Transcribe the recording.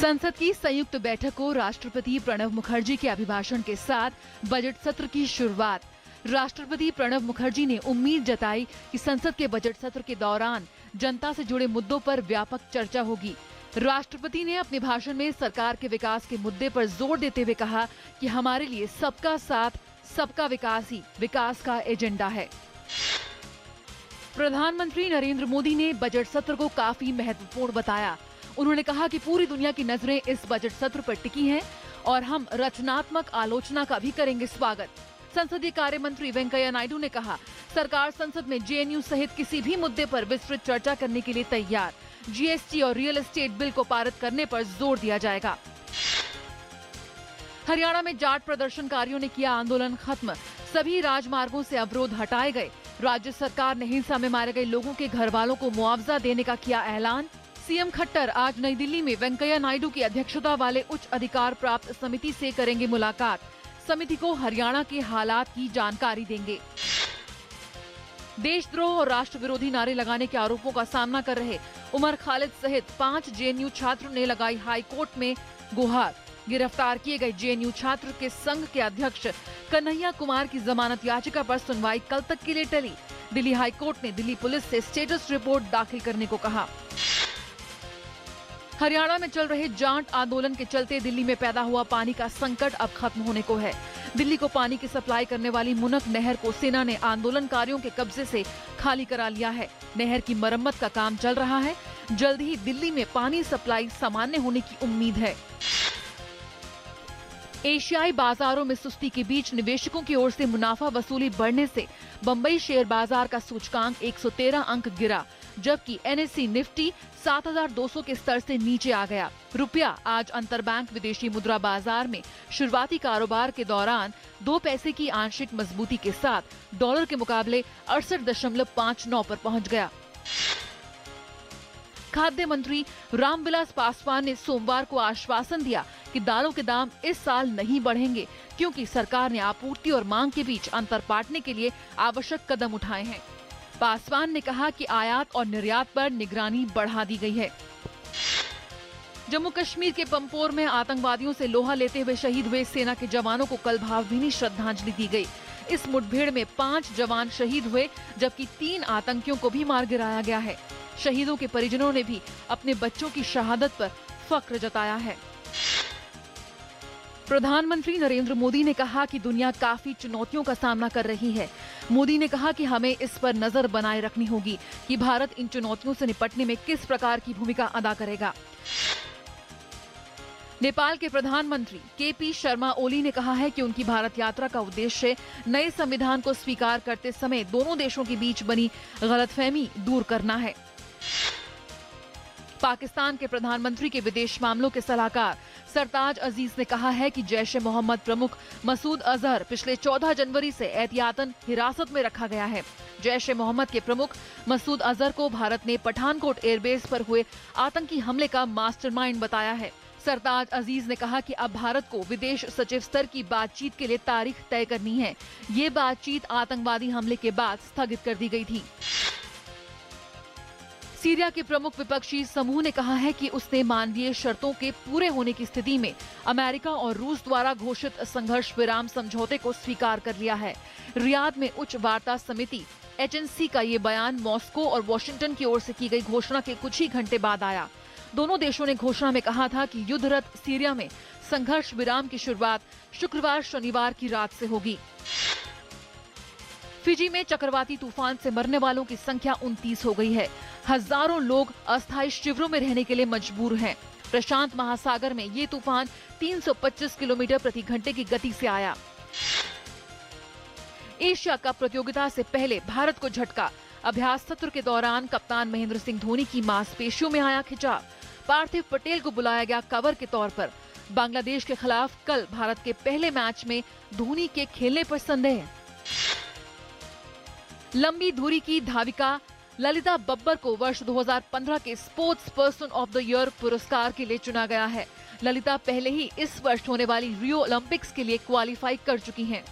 संसद की संयुक्त बैठक को राष्ट्रपति प्रणब मुखर्जी के अभिभाषण के साथ बजट सत्र की शुरुआत। राष्ट्रपति प्रणब मुखर्जी ने उम्मीद जताई कि संसद के बजट सत्र के दौरान जनता से जुड़े मुद्दों पर व्यापक चर्चा होगी। राष्ट्रपति ने अपने भाषण में सरकार के विकास के मुद्दे पर जोर देते हुए कहा कि हमारे लिए सबका साथ, सबका विकास ही विकास का एजेंडा है। प्रधानमंत्री नरेंद्र मोदी ने बजट सत्र को काफी महत्वपूर्ण बताया। उन्होंने कहा कि पूरी दुनिया की नजरें इस बजट सत्र पर टिकी हैं और हम रचनात्मक आलोचना का भी करेंगे स्वागत। संसदीय कार्य मंत्री वेंकैया नायडू ने कहा, सरकार संसद में जेएनयू सहित किसी भी मुद्दे पर विस्तृत चर्चा करने के लिए तैयार। जीएसटी और रियल एस्टेट बिल को पारित करने पर जोर दिया जाएगा। हरियाणा में जाट प्रदर्शनकारियों ने किया आंदोलन खत्म। सभी राजमार्गों से अवरोध हटाए गए। राज्य सरकार ने हिंसा में मारे गए लोगों के घर वालों को मुआवजा देने का किया ऐलान। सीएम खट्टर आज नई दिल्ली में वेंकैया नायडू की अध्यक्षता वाले उच्च अधिकार प्राप्त समिति से करेंगे मुलाकात। समिति को हरियाणा के हालात की जानकारी देंगे। देशद्रोह और राष्ट्र विरोधी नारे लगाने के आरोपों का सामना कर रहे उमर खालिद सहित 5 जेएनयू छात्रों ने लगाई हाई कोर्ट में गुहार। गिरफ्तार किए गए जेएनयू छात्र के संघ के अध्यक्ष कन्हैया कुमार की जमानत याचिका पर सुनवाई कल तक के लिए टली। दिल्ली हाई कोर्ट ने दिल्ली पुलिस से स्टेटस रिपोर्ट दाखिल करने को कहा। हरियाणा में चल रहे जाट आंदोलन के चलते दिल्ली में पैदा हुआ पानी का संकट अब खत्म होने को है। दिल्ली को पानी की सप्लाई करने वाली मुनक नहर को सेना ने आंदोलनकारियों के कब्जे से खाली करा लिया है। नहर की मरम्मत का काम चल रहा है। जल्द ही दिल्ली में पानी सप्लाई सामान्य होने की उम्मीद है। एशियाई बाजारों में सुस्ती के बीच निवेशकों की ओर से मुनाफा वसूली बढ़ने से बंबई शेयर बाजार का सूचकांक 113 अंक गिरा, जबकि एनएसई निफ्टी 7,200 के स्तर से नीचे आ गया। रुपया आज अंतरबैंक विदेशी मुद्रा बाजार में शुरुआती कारोबार के दौरान 2 पैसे की आंशिक मजबूती के साथ डॉलर के मुकाबले 68.59 पर पहुंच गया। खाद्य मंत्री रामविलास पासवान ने सोमवार को आश्वासन दिया कि दालों के दाम इस साल नहीं बढ़ेंगे, क्योंकि सरकार ने आपूर्ति और मांग के बीच अंतर पाटने के लिए आवश्यक कदम उठाए हैं। पासवान ने कहा कि आयात और निर्यात पर निगरानी बढ़ा दी गई है। जम्मू कश्मीर के पंपोर में आतंकवादियों से लोहा लेते हुए शहीद हुए सेना के जवानों को कल भावभीनी श्रद्धांजलि दी गई। इस मुठभेड़ में 5 जवान शहीद हुए, जबकि 3 आतंकियों को भी मार गिराया गया है। शहीदों के परिजनों ने भी अपने बच्चों की शहादत पर फख्र जताया है। प्रधानमंत्री नरेंद्र मोदी ने कहा कि दुनिया काफी चुनौतियों का सामना कर रही है। मोदी ने कहा कि हमें इस पर नजर बनाए रखनी होगी कि भारत इन चुनौतियों से निपटने में किस प्रकार की भूमिका अदा करेगा। नेपाल के प्रधानमंत्री केपी शर्मा ओली ने कहा है कि उनकी भारत यात्रा का उद्देश्य नए संविधान को स्वीकार करते समय दोनों देशों के बीच बनी गलतफहमी दूर करना है। पाकिस्तान के प्रधानमंत्री के विदेश मामलों के सलाहकार सरताज अजीज ने कहा है कि जैश ए मोहम्मद प्रमुख मसूद अजहर पिछले 14 जनवरी से एहतियातन हिरासत में रखा गया है। जैश ए मोहम्मद के प्रमुख मसूद अजहर को भारत ने पठानकोट एयरबेस पर हुए आतंकी हमले का मास्टरमाइंड बताया है। सरताज अजीज ने कहा कि अब भारत को विदेश सचिव स्तर की बातचीत के लिए तारीख तय करनी है। ये बातचीत आतंकवादी हमले के बाद स्थगित कर दी गई थी। सीरिया के प्रमुख विपक्षी समूह ने कहा है कि उसने मानवीय शर्तों के पूरे होने की स्थिति में अमेरिका और रूस द्वारा घोषित संघर्ष विराम समझौते को स्वीकार कर लिया है। रियाद में उच्च वार्ता समिति एचएनसी का ये बयान मॉस्को और वॉशिंगटन की ओर से की गई घोषणा के कुछ ही घंटे बाद आया। दोनों देशों ने घोषणा में कहा था कि युद्धरत सीरिया में संघर्ष विराम की शुरुआत शुक्रवार शनिवार की रात से होगी। फिजी में चक्रवाती तूफान से मरने वालों की संख्या 29 हो गई है। हजारों लोग अस्थायी शिविरों में रहने के लिए मजबूर हैं। प्रशांत महासागर में ये तूफान 325 किलोमीटर प्रति घंटे की गति से आया। एशिया कप प्रतियोगिता से पहले भारत को झटका। अभ्यास सत्र के दौरान कप्तान महेंद्र सिंह धोनी की मांसपेशियों में आया खिंचाव। पार्थिव पटेल को बुलाया गया कवर के तौर पर। बांग्लादेश के खिलाफ कल भारत के पहले मैच में धोनी के खेलने पर संदेह। लंबी दूरी की धाविका ललिता बब्बर को वर्ष 2015 के sports person of the year पुरस्कार के लिए चुना गया है। ललिता पहले ही इस वर्ष होने वाली रियो ओलंपिक्स के लिए क्वालिफाई कर चुकी हैं।